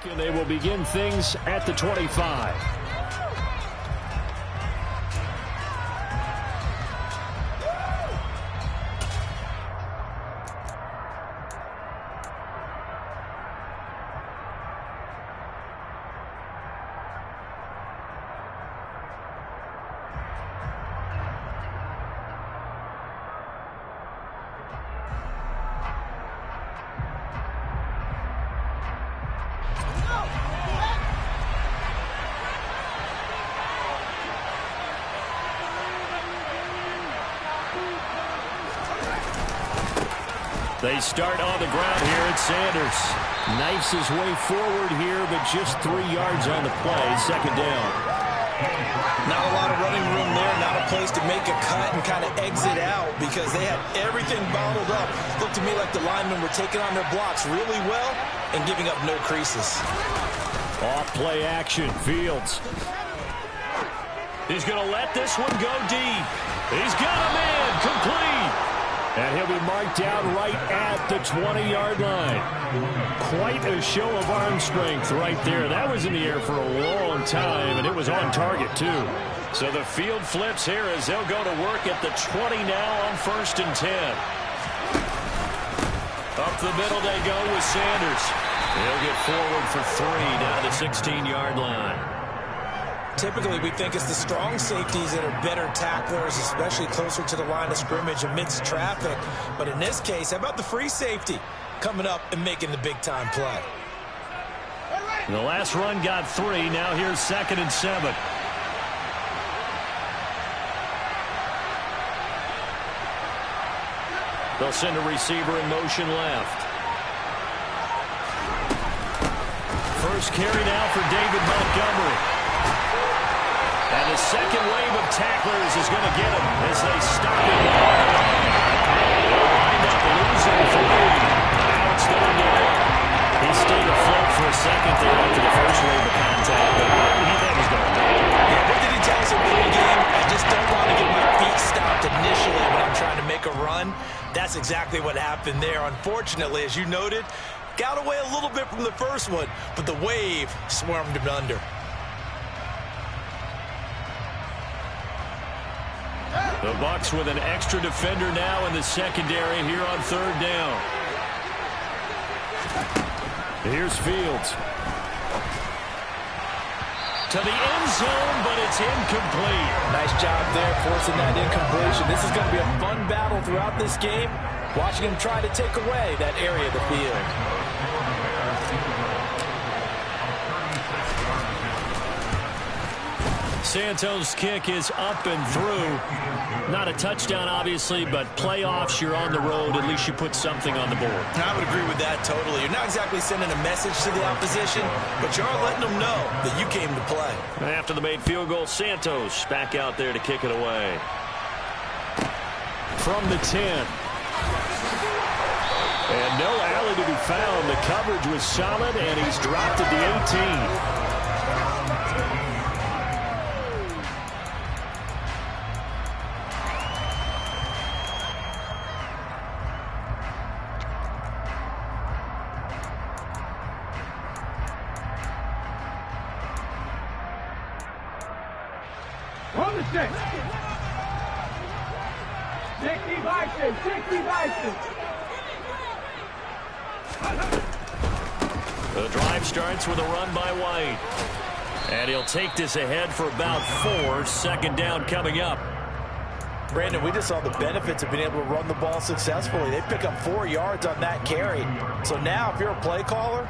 And they will begin things at the 25. They start on the ground here at Sanders. Knifes his way forward here, but just 3 yards on the play. Second down. Not a lot of running room there. Not a place to make a cut and kind of exit out because they had everything bottled up. Looked to me like the linemen were taking on their blocks really well and giving up no creases. Off play action. Fields. He's going to let this one go deep. He's got a man. Complete. And he'll be marked down right at the 20-yard line. Quite a show of arm strength right there. That was in the air for a long time, and it was on target, too. So the field flips here as they'll go to work at the 20 now on 1st and 10. Up the middle they go with Sanders. He'll get forward for 3 down the 16-yard line. Typically, we think it's the strong safeties that are better tacklers, especially closer to the line of scrimmage amidst traffic. But in this case, how about the free safety coming up and making the big-time play? The last run got 3. Now here's 2nd and 7. They'll send a receiver in motion left. First carry now for David Montgomery. And the second wave of tacklers is going to get him as they stop him. They'll wind up losing 3. Now it's 3rd down. He stayed afloat for a second there after the first wave of contact, but that was going on. Yeah, what did he tell us in pregame? I just don't want to get my feet stopped initially when I'm trying to make a run. That's exactly what happened there. Unfortunately, as you noted, got away a little bit from the first one, but the wave swarmed him under. The Bucs with an extra defender now in the secondary here on 3rd down. Here's Fields. To the end zone, but it's incomplete. Nice job there forcing that incompletion. This is going to be a fun battle throughout this game. Watching him try to take away that area of the field. Santos' kick is up and through. Not a touchdown, obviously, but playoffs, you're on the road. At least you put something on the board. I would agree with that totally. You're not exactly sending a message to the opposition, but you are letting them know that you came to play. After the made field goal, Santos back out there to kick it away. From the 10. And no alley to be found. The coverage was solid, and he's dropped at the 18. The drive starts with a run by White. And he'll take this ahead for about 4. 2nd down coming up. Brandon, we just saw the benefits of being able to run the ball successfully. They pick up 4 yards on that carry. So now if you're a play caller,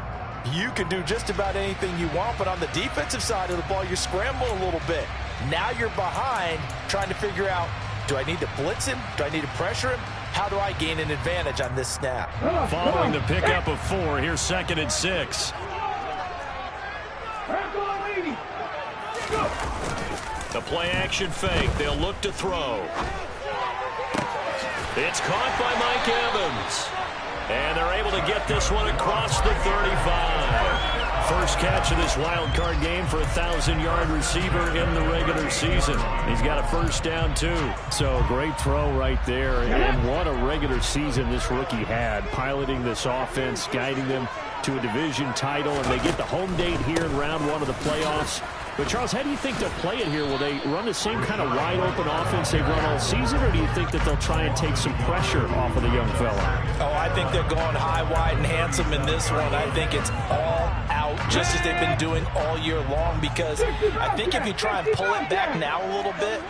you can do just about anything you want. But on the defensive side of the ball, you scramble a little bit. Now you're behind trying to figure out, do I need to blitz him? Do I need to pressure him? How do I gain an advantage on this snap? Following the pickup of 4, here's 2nd and 6. The play action fake. They'll look to throw. It's caught by Mike Evans. And they're able to get this one across the 35. First catch of this wild card game for a 1,000-yard receiver in the regular season. He's got a first down, too. So great throw right there. And what a regular season this rookie had, piloting this offense, guiding them to a division title, and they get the home date here in round 1 of the playoffs. But, Charles, how do you think they'll play it here? Will they run the same kind of wide-open offense they've run all season, or do you think that they'll try and take some pressure off of the young fella? Oh, I think they're going high, wide, and handsome in this one. I think it's all out, just as they've been doing all year long, because I think if you try and pull it back now a little bit,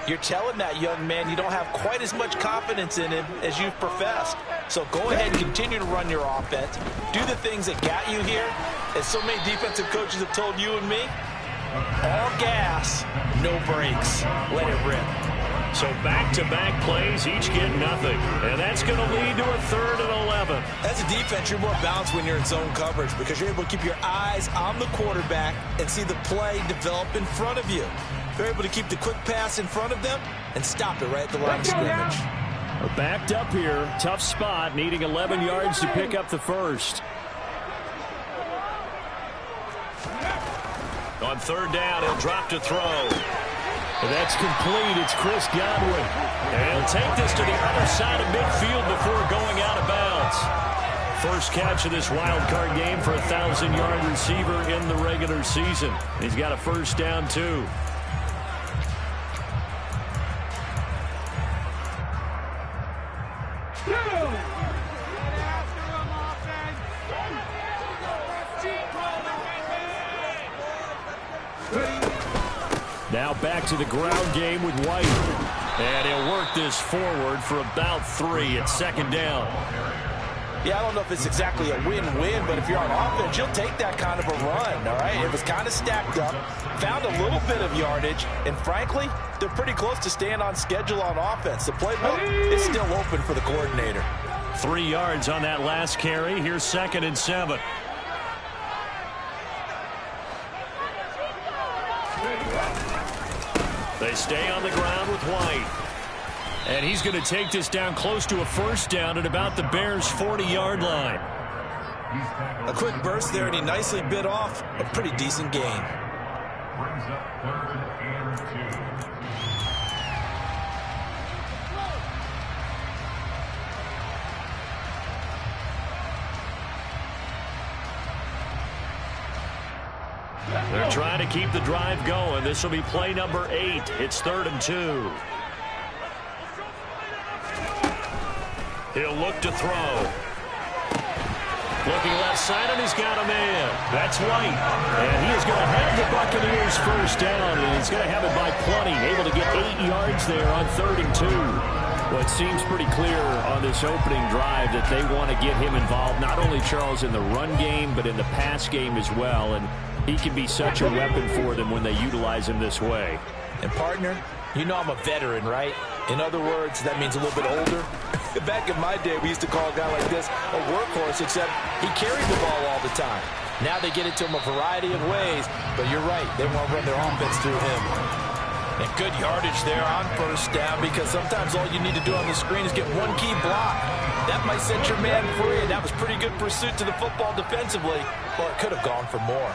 you're telling that young man you don't have quite as much confidence in him as you've professed. So go ahead and continue to run your offense. Do the things that got you here. As so many defensive coaches have told you and me, all gas, no brakes. Let it rip. So back-to-back plays, each get nothing. And that's going to lead to a 3rd and 11. As a defense, you're more balanced when you're in zone coverage because you're able to keep your eyes on the quarterback and see the play develop in front of you. They're able to keep the quick pass in front of them and stop it right at the line of scrimmage. We're backed up here. Tough spot, needing 11 yards to pick up the first. On 3rd down, he'll drop to throw. And that's complete. It's Chris Godwin. And he'll take this to the other side of midfield before going out of bounds. First catch of this wild card game for a 1,000-yard receiver in the regular season. He's got a first down, too. Now back to the ground game with White. And he'll work this forward for about 3 at 2nd down. Yeah, I don't know if it's exactly a win-win, but if you're on offense, you'll take that kind of a run, all right? It was kind of stacked up, found a little bit of yardage, and frankly, they're pretty close to staying on schedule on offense. The playbook is still open for the coordinator. 3 yards on that last carry. Here's 2nd and 7. They stay on the ground with White. And he's going to take this down close to a first down at about the Bears' 40-yard line. A quick burst there, and he nicely bit off a pretty decent gain. Brings up 3rd and 2. They're trying to keep the drive going. This will be play number 8. It's 3rd and 2. He'll look to throw. Looking left side, and he's got a man. That's White. And he is going to have the Buccaneers first down, and he's going to have it by plenty. Able to get 8 yards there on 3rd and 2. Well, it seems pretty clear on this opening drive that they want to get him involved, not only, Charles, in the run game, but in the pass game as well. And he can be such a weapon for them when they utilize him this way. And, partner, you know I'm a veteran, right? In other words, that means a little bit older. Back in my day, we used to call a guy like this a workhorse, except he carried the ball all the time. Now they get it to him a variety of ways, but you're right. They want to run their offense through him. And good yardage there on first down, because sometimes all you need to do on the screen is get one key block. That might set your man free, and that was pretty good pursuit to the football defensively, or it could have gone for more.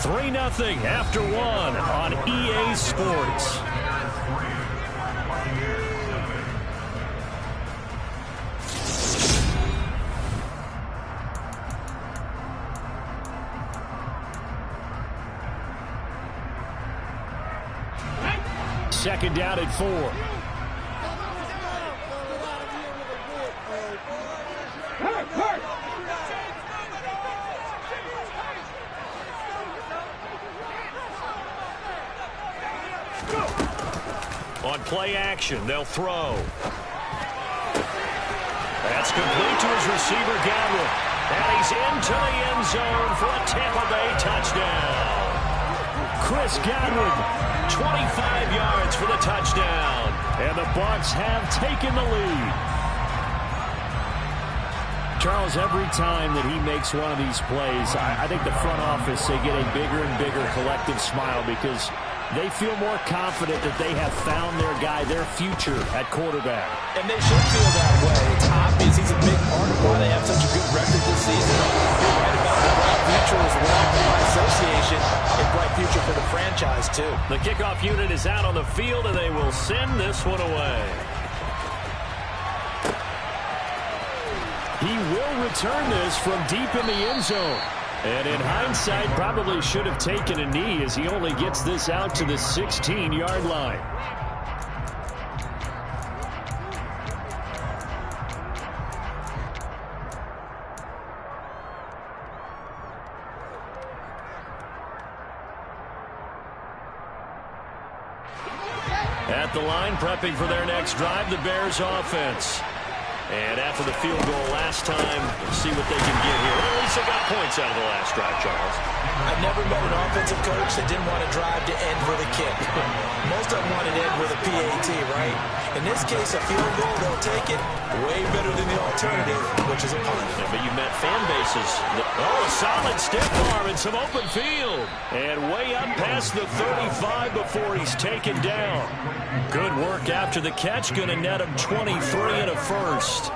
Three 3-0 after 1 on EA Sports. Second down at 4. On play action, they'll throw. That's complete to his receiver, Godwin. And he's into the end zone for a Tampa Bay touchdown. Chris Godwin, 25 yards for the touchdown. And the Bucs have taken the lead. Charles, every time that he makes one of these plays, I think the front office, they get a bigger and bigger collective smile because they feel more confident that they have found their guy, their future at quarterback. And they should feel that way. It's obvious he's a big part of why they have such a good record this season. You're right about the bright future as well. By association, a bright future for the franchise, too. The kickoff unit is out on the field, and they will send this one away. He will return this from deep in the end zone. And in hindsight, probably should have taken a knee as he only gets this out to the 16-yard line. At the line, prepping for their next drive, the Bears offense. And after the field goal last time, see what they can get here. Well, at least they got points out of the last drive, Charles. I've never met an offensive coach that didn't want to drive to end with a kick. Most of them want to end with a PAT, right? In this case, a field goal, they'll take it way better than the alternative, which is a punt. Yeah, but you met fan bases. Oh, a solid stiff arm and some open field. And way up past the 35 before he's taken down. Good work after the catch. Going to net him 23 and a first.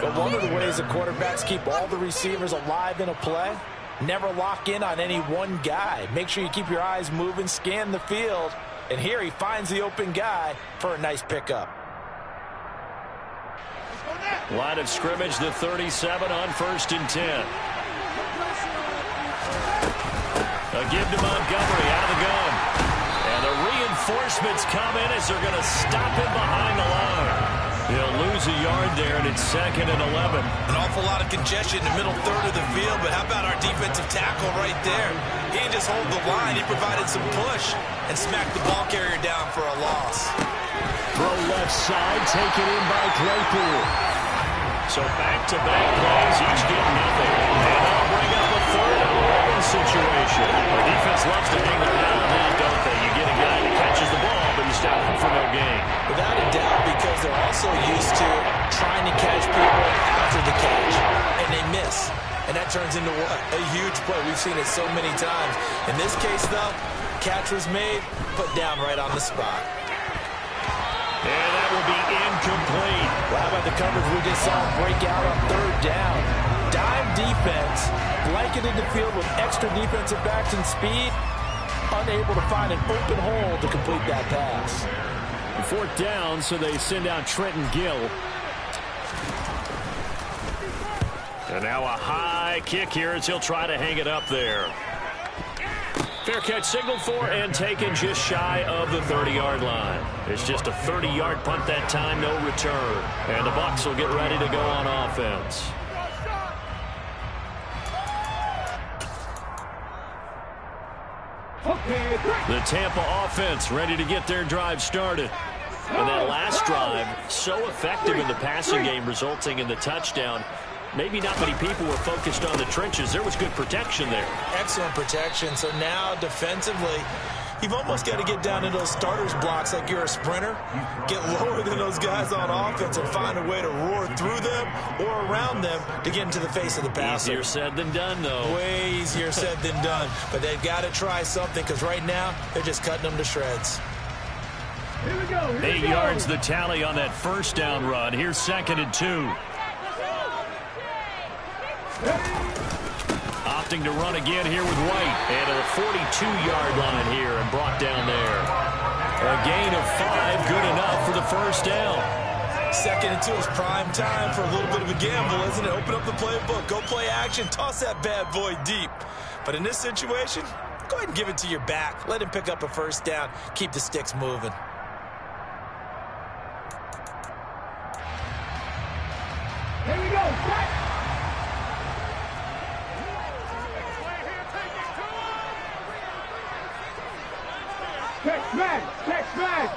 But one of the ways the quarterbacks keep all the receivers alive in a play, never lock in on any one guy. Make sure you keep your eyes moving, scan the field. And here he finds the open guy for a nice pickup. Line of scrimmage, the 37 on 1st and 10. A give to Montgomery out of the gun. And the reinforcements come in as they're going to stop him behind the line. He'll lose a yard there, and it's 2nd and 11. An awful lot of congestion in the middle third of the field, but how about our defensive tackle right there? He didn't just hold the line, he provided some push and smacked the ball carrier down for a loss. Throw left side, taken in by Claypool. So back-to-back plays, each get nothing. And they'll bring up a 3rd and 11 situation. The defense loves to hang their hat on that, don't they? You get a guy that catches the ball, but you stop him for no gain. Without a doubt, because they're also used to trying to catch people after the catch, and they miss. And that turns into what? A huge play. We've seen it so many times. In this case, though, catch was made, put down right on the spot. And that will be incomplete. Well, how about the coverage we just saw break out on 3rd down? Dime defense, blanketed the field with extra defensive backs and speed, unable to find an open hole to complete that pass. 4th down, so they send out Trenton Gill. And now a high kick here as he'll try to hang it up there. Fair catch signaled for and taken just shy of the 30-yard line. It's just a 30-yard punt that time, no return. And the Bucs will get ready to go on offense. The Tampa offense ready to get their drive started. And that last drive, so effective in the passing game, resulting in the touchdown. Maybe not many people were focused on the trenches. There was good protection there. Excellent protection. So now defensively, you've almost got to get down to those starters blocks like you're a sprinter. Get lower than those guys on offense and find a way to roar through them or around them to get into the face of the passer. Easier said than done, though. Way easier said than done. But they've got to try something because right now they're just cutting them to shreds. Here we go. 8 yards the tally on that 1st down run. Here's 2nd and 2. Opting to run again here with White. And at the 42-yard line here and brought down there. A gain of 5, good enough for the 1st down. 2nd and 2 is prime time for a little bit of a gamble, isn't it? Open up the playbook, go play action, toss that bad boy deep. But in this situation, go ahead and give it to your back. Let him pick up a 1st down. Keep the sticks moving. Here we go. Back. Catch man. Catch man.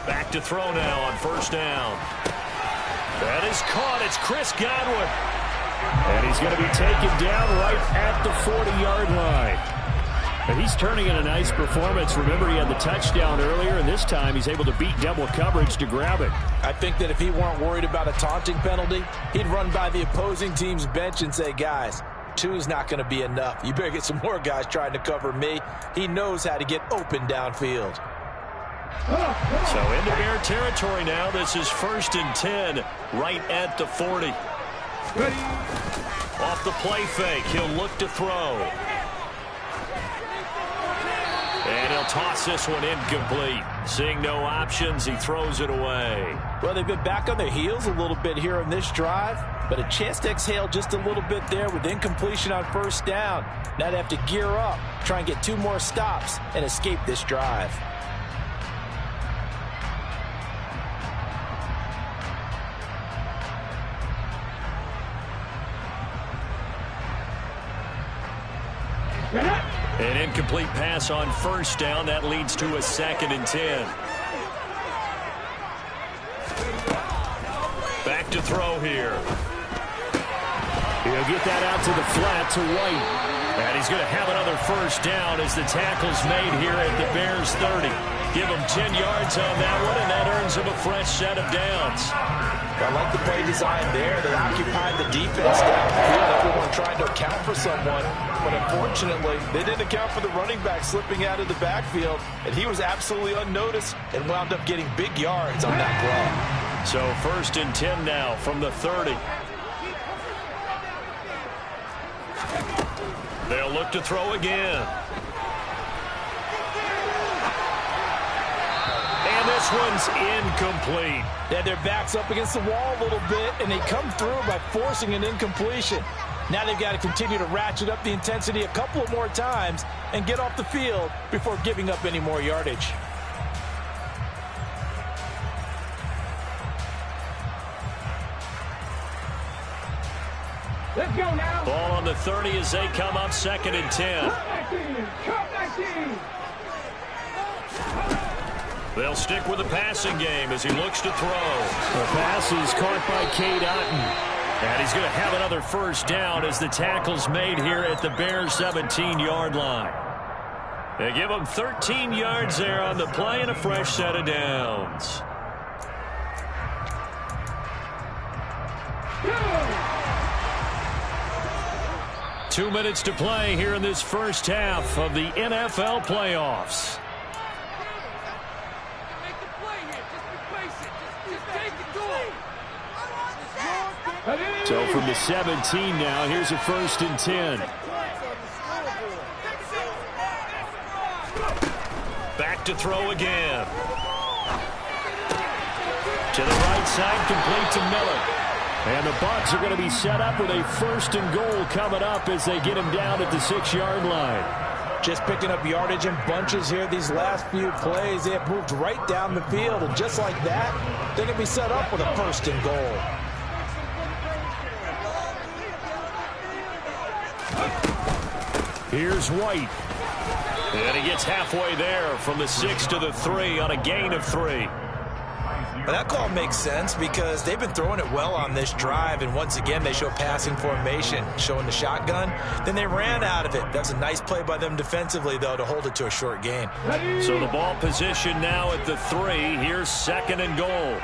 Back to throw now on 1st down. That is caught. It's Chris Godwin. And he's going to be taken down right at the 40-yard line. And he's turning in a nice performance. Remember, he had the touchdown earlier, and this time he's able to beat double coverage to grab it. I think that if he weren't worried about a taunting penalty, he'd run by the opposing team's bench and say, guys, 2 is not going to be enough. You better get some more guys trying to cover me. He knows how to get open downfield. So into Bear territory now. This is 1st and 10 right at the 40. Ready. Off the play fake, he'll look to throw. And And he'll toss this one incomplete. Seeing no options, he throws it away. Well, they've been back on their heels a little bit here on this drive, but a chance to exhale just a little bit there with incompletion on first down. Now they have to gear up, try and get 2 more stops, and escape this drive. An incomplete pass on first down. That leads to a 2nd and 10. Back to throw here. He'll get that out to the flat to White. And he's going to have another first down as the tackle's made here at the Bears 30. Give him 10 yards on that one, and that earns him a fresh set of downs. I like the play design there. They occupied the defense downfield. Everyone trying to account for someone. But unfortunately, they didn't account for the running back slipping out of the backfield. And he was absolutely unnoticed and wound up getting big yards on that play. So 1st and 10 now from the 30. They'll look to throw again. And this one's incomplete. Yeah, their back's up against the wall a little bit, and they come through by forcing an incompletion. Now they've got to continue to ratchet up the intensity a couple of more times and get off the field before giving up any more yardage. Let's go now. Ball on the 30 as they come up 2nd and 10. They'll stick with the passing game as he looks to throw. The pass is caught by Cade Otton. And he's going to have another first down as the tackle's made here at the Bears 17-yard line. They give him 13 yards there on the play and a fresh set of downs. Go! 2 minutes to play here in this first half of the NFL playoffs. So from the 17 now, here's a 1st and 10. Back to throw again. To the right side, complete to Miller. And the Bucs are going to be set up with a 1st and goal coming up as they get him down at the 6-yard line. Just picking up yardage in bunches here these last few plays. They have moved right down the field, and just like that, they're going to be set up with a 1st and goal. Here's White. And he gets halfway there from the 6 to the 3 on a gain of 3. Well, that call makes sense because they've been throwing it well on this drive, and once again they show passing formation, showing the shotgun. Then they ran out of it. That's a nice play by them defensively, though, to hold it to a short gain. So the ball position now at the 3. Here's 2nd and goal.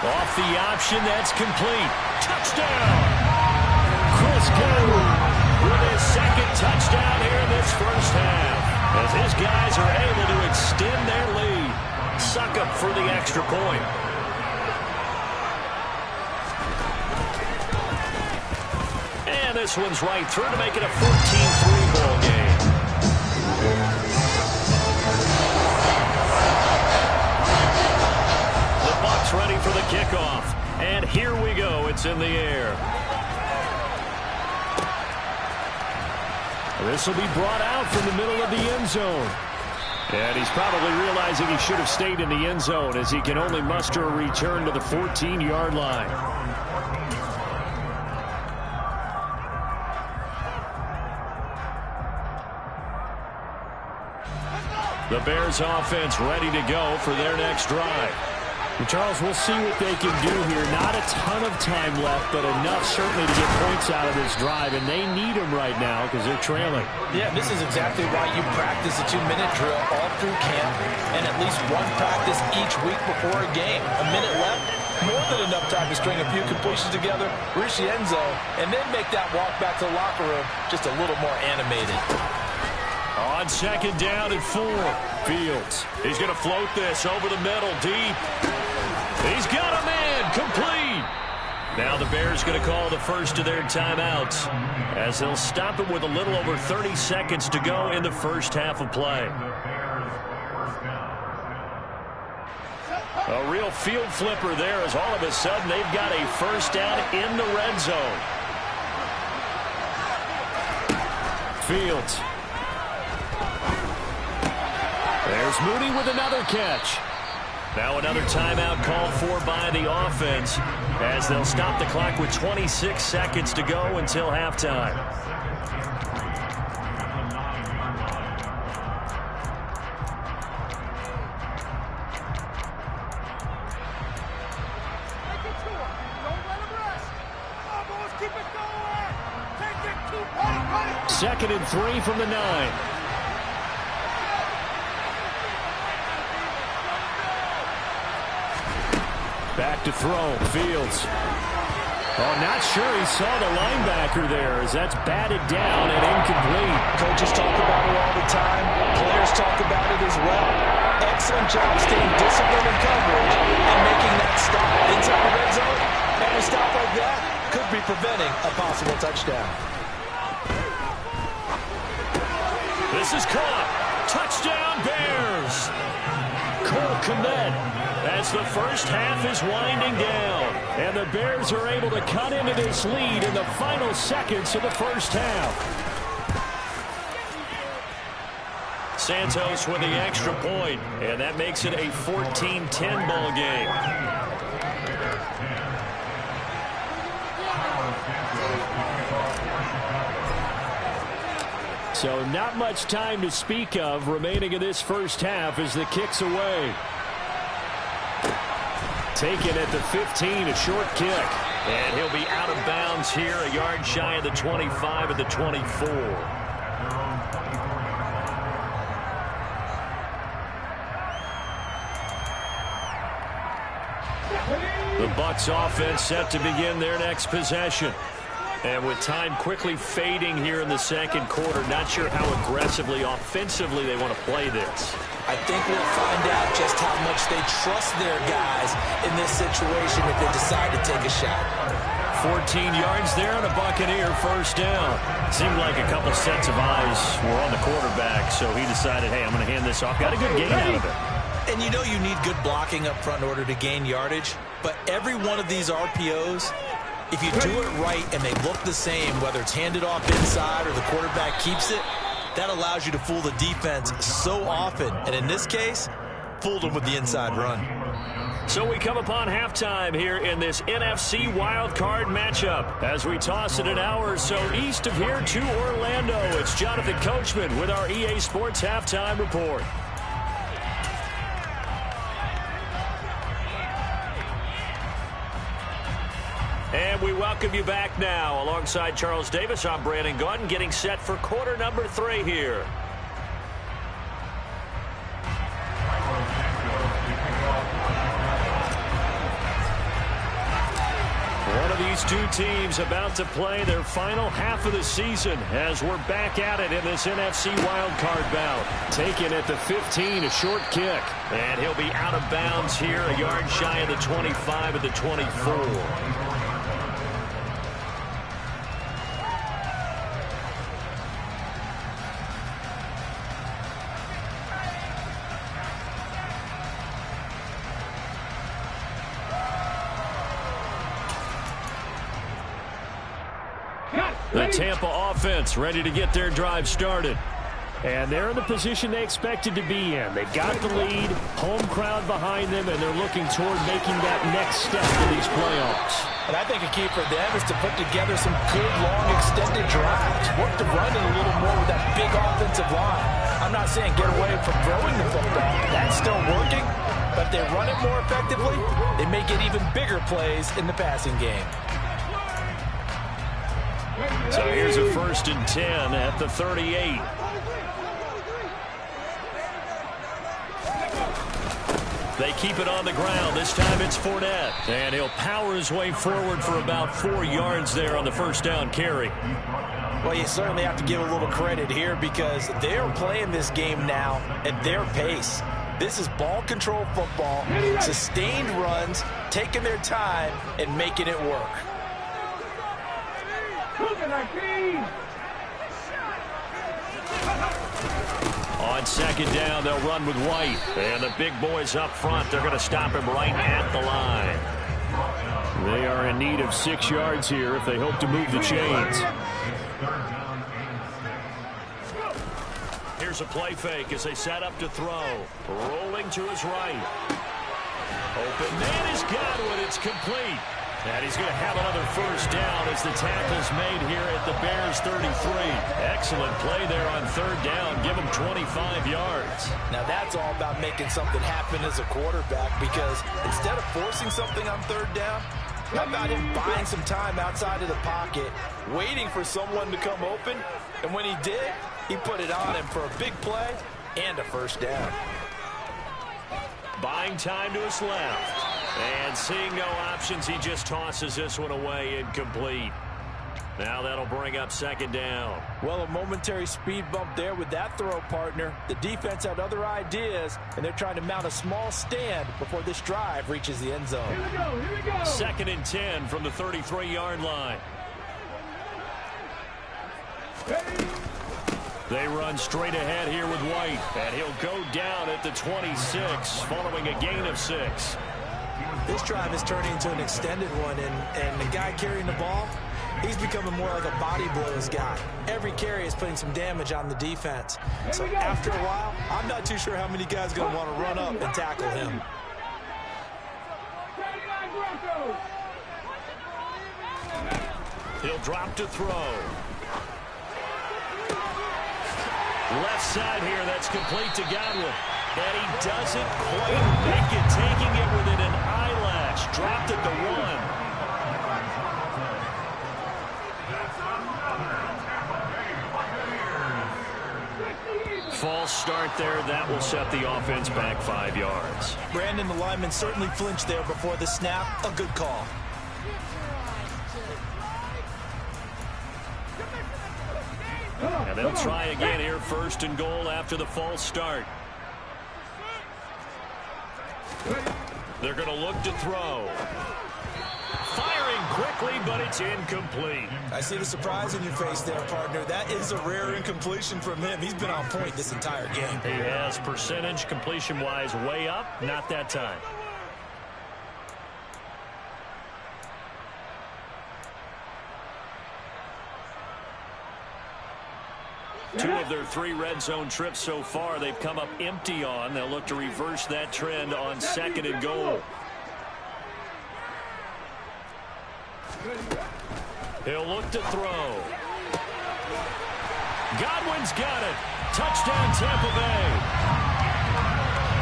Off the option, that's complete. Touchdown! Chris Godwin with his 2nd touchdown here in this first half, as his guys are able to extend their lead. Suck up for the extra point. And this one's right through to make it a 14-3 ball game. The Bucs ready for the kickoff. And here we go. It's in the air. This will be brought out from the middle of the end zone. And he's probably realizing he should have stayed in the end zone as he can only muster a return to the 14-yard line. The Bears offense ready to go for their next drive. And Charles, we'll see what they can do here. Not a ton of time left, but enough certainly to get points out of this drive, and they need them right now because they're trailing. Yeah, this is exactly why you practice a 2-minute drill all through camp and at least one practice each week before a game. A minute left, more than enough time to string a few completions together, reach the end zone, and then make that walk back to the locker room just a little more animated. On 2nd down and 4, Fields. He's going to float this over the middle, deep. He's got a man, complete. Now the Bears going to call the first of their timeouts as they'll stop it with a little over 30 seconds to go in the first half of play. A real field flipper there as all of a sudden they've got a first down in the red zone. Fields. There's Mooney with another catch. Now another timeout called for by the offense as they'll stop the clock with 26 seconds to go until halftime. Second and 3 from the 9. Back to throw. Fields. Oh, not sure he saw the linebacker there as that's batted down and incomplete. Coaches talk about it all the time. Players talk about it as well. Excellent job staying disciplined in coverage and making that stop inside the red zone. And a stop like that could be preventing a possible touchdown. This is caught. Touchdown, Bears. Cole Kmet as the first half is winding down. And the Bears are able to cut into this lead in the final seconds of the first half. Santos with the extra point, and that makes it a 14-10 ball game. So not much time to speak of remaining in this first half as the kick's away. Taken at the 15, a short kick. And he'll be out of bounds here, a yard shy of the 25 at the 24. The Bucs offense set to begin their next possession. And with time quickly fading here in the second quarter, not sure how aggressively, offensively they want to play this. I think we'll find out just how much they trust their guys in this situation if they decide to take a shot. 14 yards there and a Buccaneer first down. Seemed like a couple sets of eyes were on the quarterback, so he decided, hey, I'm going to hand this off. Got a good gain out of it. And you know you need good blocking up front in order to gain yardage, but every one of these RPOs, if you do it right and they look the same, whether it's handed off inside or the quarterback keeps it, that allows you to fool the defense so often. And in this case, fooled them with the inside run. So we come upon halftime here in this NFC wildcard matchup. As we toss it an hour or so east of here to Orlando, it's Jonathan Coachman with our EA Sports Halftime Report. And we welcome you back now. Alongside Charles Davis, I'm Brandon Gaudin, getting set for quarter number 3 here. One of these two teams about to play their final half of the season as we're back at it in this NFC wildcard bout. Taken at the 15, a short kick. And he'll be out of bounds here, a yard shy of the 25 at the 24. The Tampa offense ready to get their drive started. And they're in the position they expected to be in. They've got the lead, home crowd behind them, and they're looking toward making that next step in these playoffs. And I think a key for them is to put together some good, long, extended drives. Work the run in a little more with that big offensive line. I'm not saying get away from throwing the football. That's still working. But if they run it more effectively, they may get even bigger plays in the passing game. So here's a 1st and 10 at the 38. They keep it on the ground. This time it's Fournette. And he'll power his way forward for about 4 yards there on the first down carry. Well, you certainly have to give a little credit here because they're playing this game now at their pace. This is ball control football, sustained runs, taking their time and making it work. On second down, they'll run with White. And the big boys up front, they're going to stop him right at the line. They are in need of 6 yards here if they hope to move the chains. Here's a play fake as they set up to throw. Rolling to his right. Open man is Godwin. It's complete. And he's going to have another first down as the tackle's made here at the Bears 33. Excellent play there on third down. Give him 25 yards. Now that's all about making something happen as a quarterback, because instead of forcing something on third down, how about him buying some time outside of the pocket, waiting for someone to come open, and when he did, he put it on him for a big play and a first down. Buying time to his left. And seeing no options, he just tosses this one away, incomplete. Now that'll bring up second down. Well, a momentary speed bump there with that throw, partner. The defense had other ideas, and they're trying to mount a small stand before this drive reaches the end zone. Here we go. Second and 10 from the 33-yard line. They run straight ahead here with White, and he'll go down at the 26 following a gain of 6. This drive is turning into an extended one, and the guy carrying the ball, he's becoming more like a body blows guy. Every carry is putting some damage on the defense. So after a while, I'm not too sure how many guys are going to want to run up and tackle him. He'll drop to throw. Left side here, that's complete to Godwin. And he doesn't quite make it, taking it within an eyelash. Dropped at the 1. False start there. That will set the offense back 5 yards. Brandon, the lineman certainly flinched there before the snap. A good call. And they'll try again here, first and goal after the false start. They're going to look to throw. Firing quickly, but it's incomplete. I see the surprise in your face there, partner. That is a rare incompletion from him. He's been on point this entire game. He has percentage completion-wise way up, not that time. Two of their 3 red zone trips so far, they've come up empty on. They'll look to reverse that trend on second and goal. He'll look to throw. Godwin's got it. Touchdown, Tampa Bay.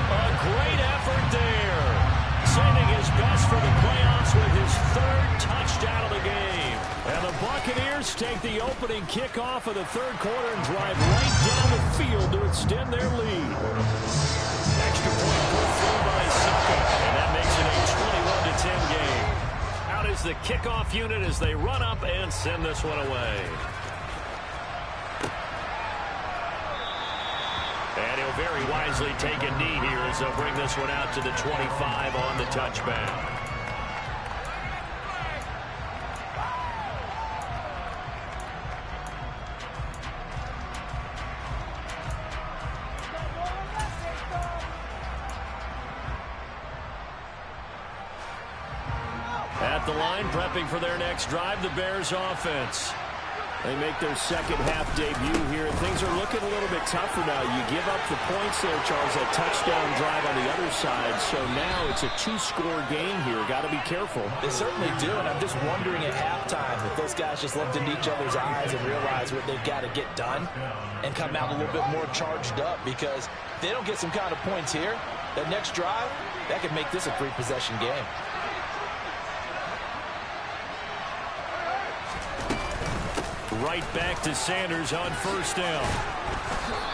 A great effort there. Saving his best for the playoffs with his 3rd touchdown of the game. And the Buccaneers take the opening kickoff of the 3rd quarter and drive right down the field to extend their lead. Extra point put through by Saka, and that makes it a 21-10 game. Out is the kickoff unit as they run up and send this one away. And he'll very wisely take a knee here as they'll bring this one out to the 25 on the touchback. At the line, prepping for their next drive, the Bears offense. They make their second half debut here. Things are looking a little bit tougher now. You give up the points there, Charles, that touchdown drive on the other side. So now it's a 2-score game here. Got to be careful. They certainly do, and I'm just wondering at halftime if those guys just looked into each other's eyes and realize what they've got to get done and come out a little bit more charged up, because if they don't get some kind of points here, that next drive, that could make this a 3-possession game. Right back to Sanders on first down.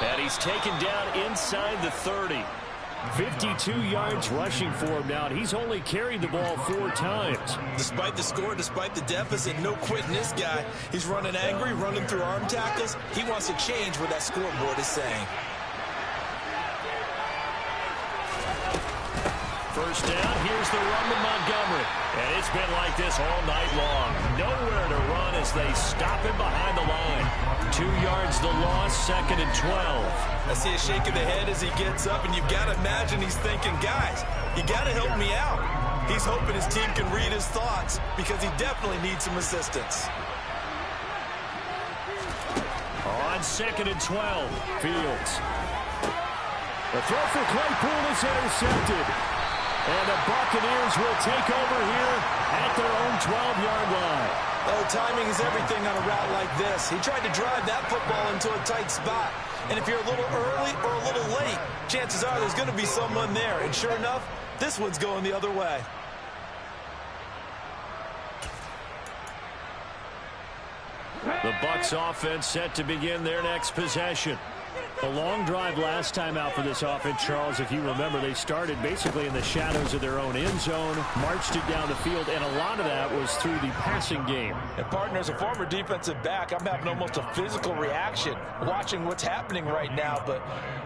And he's taken down inside the 30. 52 yards rushing for him now. And he's only carried the ball 4 times. Despite the score, despite the deficit, no quitting this guy. He's running angry, running through arm tackles. He wants to change what that scoreboard is saying. first down. Here's the run to Montgomery. And it's been like this all night long. Nowhere to run as they stop him behind the line. 2 yards the loss, 2nd and 12. I see a shake of the head as he gets up, and you've got to imagine he's thinking, guys, you got to help me out. He's hoping his team can read his thoughts because he definitely needs some assistance. On 2nd and 12, Fields. The throw for Claypool is intercepted. And the Buccaneers will take over here at their own 12-yard line. Oh, timing is everything on a route like this. He tried to drive that football into a tight spot. And if you're a little early or a little late, chances are there's going to be someone there. And sure enough, this one's going the other way. The Bucs offense set to begin their next possession. A long drive last time out for this offense, Charles. If you remember, they started basically in the shadows of their own end zone, marched it down the field, and a lot of that was through the passing game. And partner, as a former defensive back, I'm having almost a physical reaction watching what's happening right now. But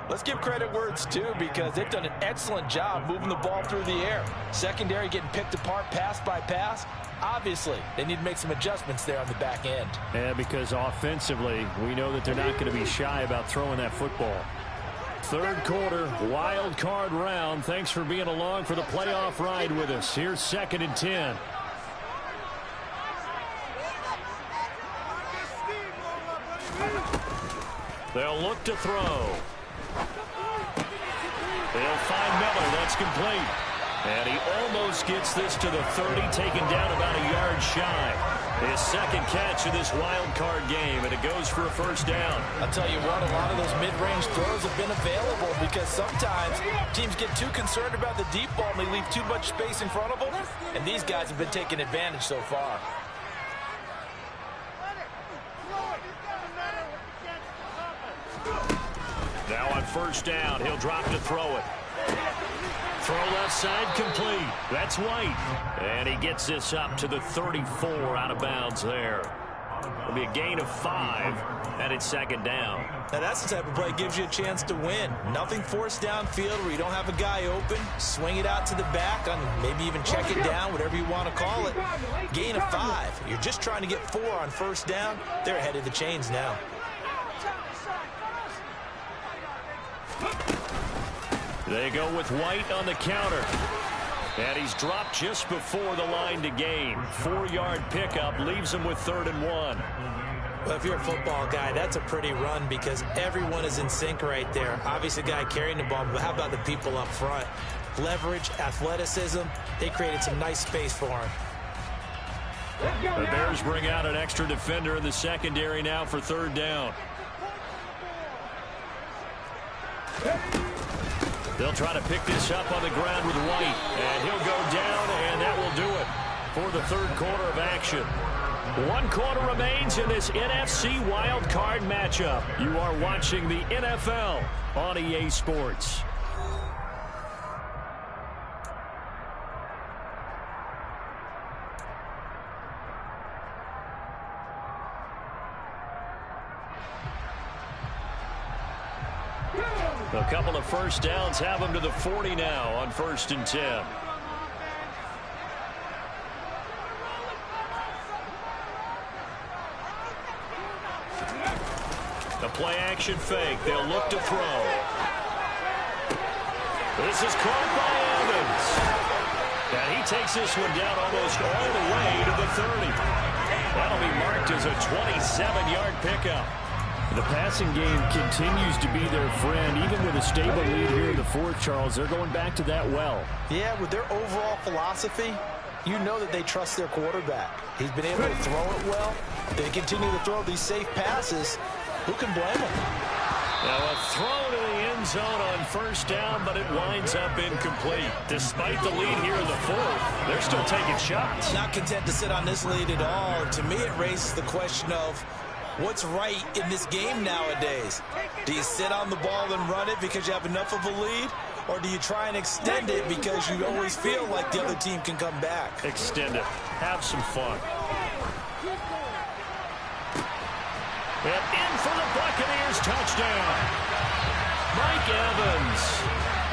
let's give credit where it's due, because they've done an excellent job moving the ball through the air. Secondary getting picked apart pass by pass. Obviously, they need to make some adjustments there on the back end. Yeah, because offensively, we know that they're not going to be shy about throwing that football. Third quarter, wild card round. Thanks for being along for the playoff ride with us. Here's 2nd and 10. They'll look to throw. They'll find Miller. That's complete. And he almost gets this to the 30, taken down about a yard shy. His second catch of this wild card game, and it goes for a first down. I'll tell you what, a lot of those mid-range throws have been available, because sometimes teams get too concerned about the deep ball and they leave too much space in front of them, and these guys have been taking advantage so far. Now on first down, he'll drop to throw it. Throw left side complete. That's White. And he gets this up to the 34 out of bounds there. It'll be a gain of 5, and it's 2nd down. Now that's the type of play that gives you a chance to win. Nothing forced downfield where you don't have a guy open. Swing it out to the back, on maybe even check it down, whatever you want to call it. Gain of 5. You're just trying to get 4 on first down. They're ahead of the chains now. They go with White on the counter. And he's dropped just before the line to gain. 4-yard pickup leaves him with 3rd and 1. Well, if you're a football guy, that's a pretty run, because everyone is in sync right there. Obviously, the guy carrying the ball, but how about the people up front? Leverage, athleticism, they created some nice space for him. The Bears bring out an extra defender in the secondary now for 3rd down. They'll try to pick this up on the ground with White, and he'll go down, and that will do it for the 3rd quarter of action. 1 quarter remains in this NFC wild card matchup. You are watching the NFL on EA Sports. A couple of first downs have them to the 40 now on 1st and 10. The play action fake. They'll look to throw. This is caught by Evans. And he takes this one down almost all the way to the 30. That'll be marked as a 27-yard pickup. The passing game continues to be their friend. Even with a stable lead here in the 4th, Charles, they're going back to that well. Yeah, with their overall philosophy, you know that they trust their quarterback. He's been able to throw it well. They continue to throw these safe passes. Who can blame them? Now a throw to the end zone on first down, but it winds up incomplete. Despite the lead here in the 4th, they're still taking shots. Not content to sit on this lead at all. To me, it raises the question of what's right in this game nowadays. Do you sit on the ball and run it because you have enough of a lead? Or do you try and extend it because you always feel like the other team can come back? Extend it. Have some fun. And in for the Buccaneers touchdown. Mike Evans,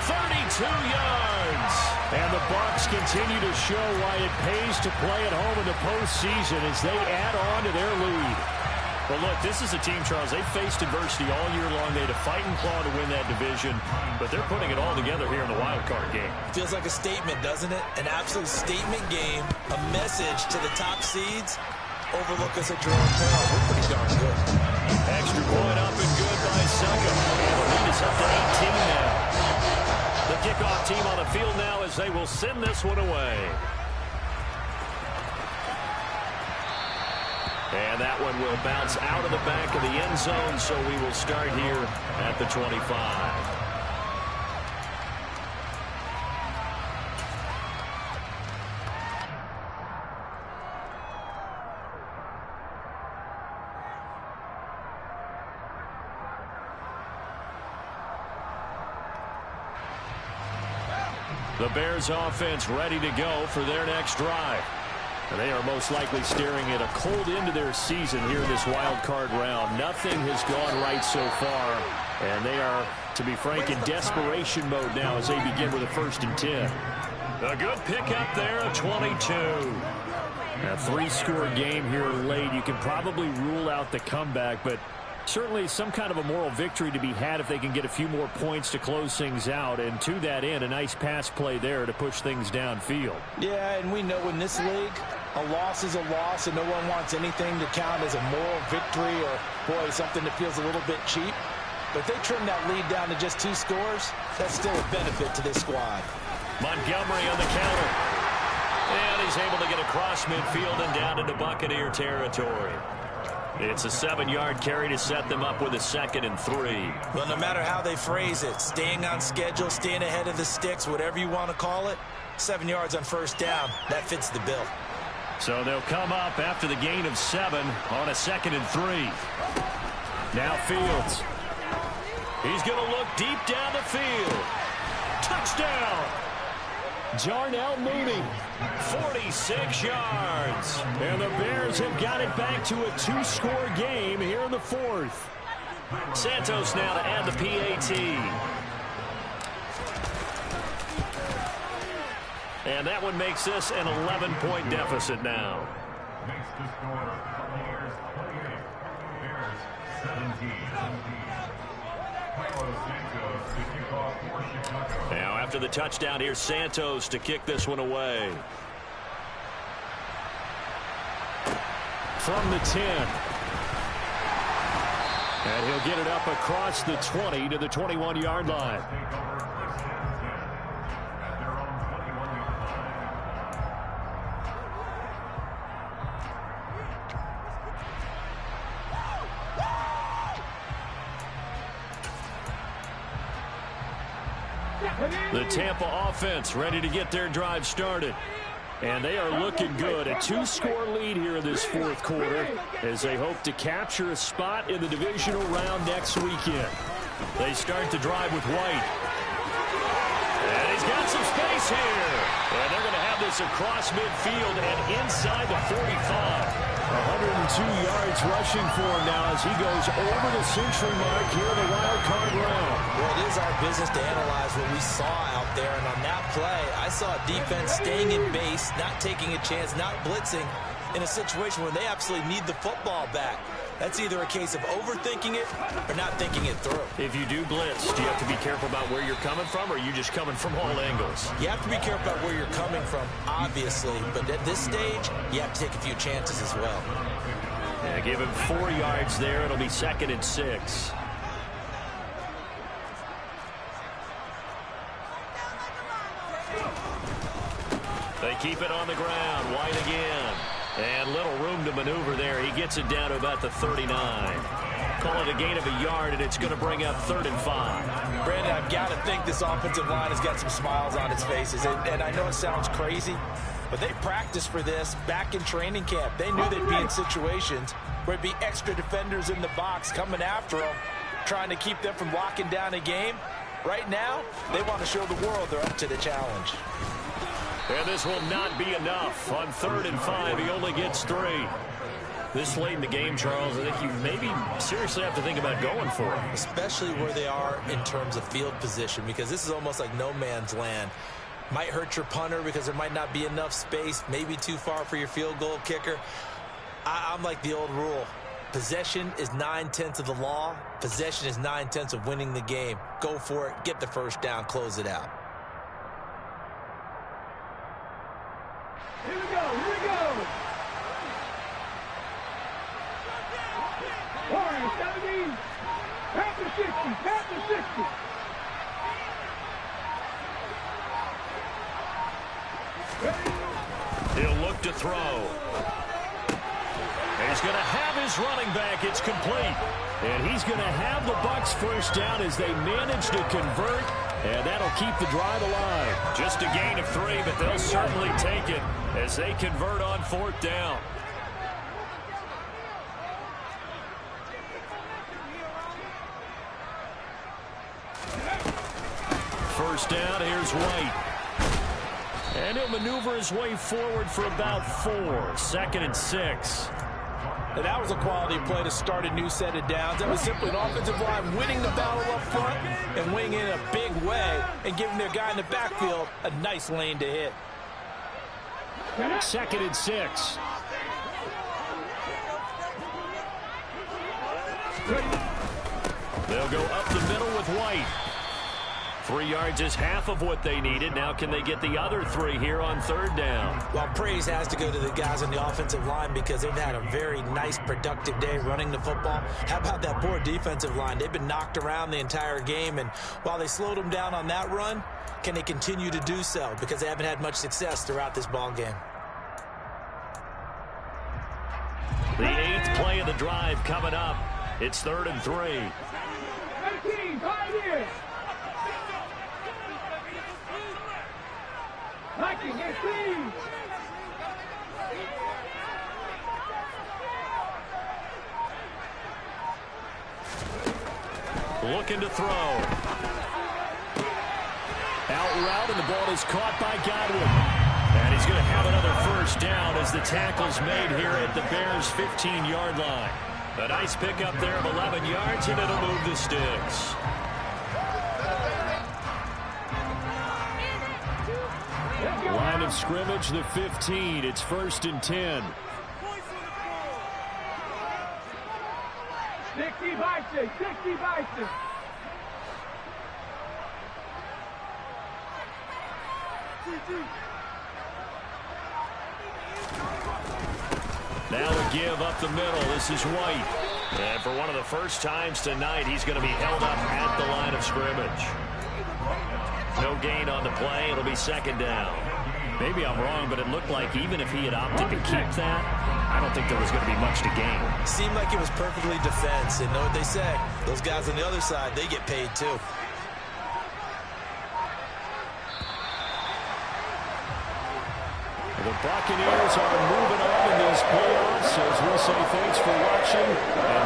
32 yards. And the Bucs continue to show why it pays to play at home in the postseason as they add on to their lead. Well, look, this is a team, Charles, they faced adversity all year long. They had to fight and claw to win that division, but they're putting it all together here in the wild card game. Feels like a statement, doesn't it? An absolute statement game, a message to the top seeds. Overlook us at your own peril. We're pretty darn good. Extra point up and good by Suckum. And the lead is up to 18 now. The kickoff team on the field now as they will send this one away. And that one will bounce out of the back of the end zone, so we will start here at the 25. The Bears offense ready to go for their next drive. And they are most likely staring at a cold end to their season here in this wild card round. Nothing has gone right so far, and they are, to be frank, in desperation mode now as they begin with a 1st and 10. A good pickup there, a 22. A 3-score game here late. You can probably rule out the comeback, but certainly some kind of a moral victory to be had if they can get a few more points to close things out. And to that end, a nice pass play there to push things downfield. Yeah, and we know in this league, a loss is a loss, and no one wants anything to count as a moral victory or, boy, something that feels a little bit cheap. But if they trim that lead down to just 2 scores, that's still a benefit to this squad. Montgomery on the counter. And he's able to get across midfield and down into Buccaneer territory. It's a 7-yard carry to set them up with a 2nd and 3. Well, no matter how they phrase it, staying on schedule, staying ahead of the sticks, whatever you want to call it, 7 yards on 1st down, that fits the bill. So they'll come up after the gain of 7 on a 2nd and 3. Now Fields. He's going to look deep down the field. Touchdown! Jarnell Mooney, 46 yards. And the Bears have got it back to a 2-score game here in the 4th. Santos now to add the PAT. And that one makes this an 11-point deficit now. Makes the score Buccaneers 28, Bears 17. Carlos Santos to kick off for Chicago. Now after the touchdown, here's Santos to kick this one away. From the 10. And he'll get it up across the 20 to the 21-yard line. The Tampa offense ready to get their drive started. And they are looking good. A 2-score lead here in this 4th quarter as they hope to capture a spot in the divisional round next weekend. They start the drive with White. And he's got some space here. And they're going to have this across midfield and inside the 45. 102 yards rushing for him now as he goes over the century mark here in the wild card round. Well, it is our business to analyze what we saw out there, and on that play, I saw a defense staying in base, not taking a chance, not blitzing in a situation where they absolutely need the football back. That's either a case of overthinking it or not thinking it through. If you do blitz, do you have to be careful about where you're coming from, or are you just coming from all angles? You have to be careful about where you're coming from, obviously, but at this stage, you have to take a few chances as well. Yeah, give him 4 yards there. It'll be 2nd and 6. They keep it on the ground. White again. And little room to maneuver there. He gets it down to about the 39. Call it a gain of a yard, and it's going to bring up 3rd and 5. Brandon, I've got to think this offensive line has got some smiles on its faces. And I know it sounds crazy, but they practiced for this back in training camp. They knew they'd be in situations where it'd be extra defenders in the box coming after them, trying to keep them from locking down a game. Right now, they want to show the world they're up to the challenge. And this will not be enough. On 3rd and 5, he only gets 3. This late in the game, Charles, I think you maybe seriously have to think about going for it. Especially where they are in terms of field position, because this is almost like no man's land. Might hurt your punter because there might not be enough space, maybe too far for your field goal kicker. I'm like the old rule. Possession is 9/10 of the law. Possession is 9/10 of winning the game. Go for it. Get the first down. Close it out. Here we go. Here we go. Warriors, 70. Panther 60. Panther 60. He'll look to throw. He's going to have his running back. It's complete. And he's going to have the Bucs first down as they manage to convert. And that'll keep the drive alive. Just a gain of 3, but they'll certainly take it as they convert on 4th down. First down, here's White. And he'll maneuver his way forward for about 4. 2nd and 6. And that was a quality play to start a new set of downs. That was simply an offensive line winning the battle up front and winning in a big way and giving their guy in the backfield a nice lane to hit. 2nd and 6. They'll go up the middle with White. 3 yards is half of what they needed. Now can they get the other 3 here on 3rd down? Well, praise has to go to the guys on the offensive line because they've had a very nice, productive day running the football. How about that poor defensive line? They've been knocked around the entire game, and while they slowed them down on that run, can they continue to do so? Because they haven't had much success throughout this ball game. The 8th play of the drive coming up. It's 3rd and 3. 18, 5 years. Mikey, get clean. Looking to throw. Out route, and the ball is caught by Godwin. And he's going to have another first down as the tackle's made here at the Bears' 15-yard line. A nice pickup there of 11 yards, and it'll move the sticks. Line of scrimmage, the 15. It's 1st and 10. 60 Bison, 60 Bison. Now a give up the middle. This is White. And for one of the first times tonight, he's going to be held up at the line of scrimmage. No gain on the play. It'll be 2nd down. Maybe I'm wrong, but it looked like even if he had opted to keep that, I don't think there was going to be much to gain. Seemed like it was perfectly defense, and know what they say. Those guys on the other side, they get paid too. The Buccaneers are moving on in these playoffs as we say thanks for watching. And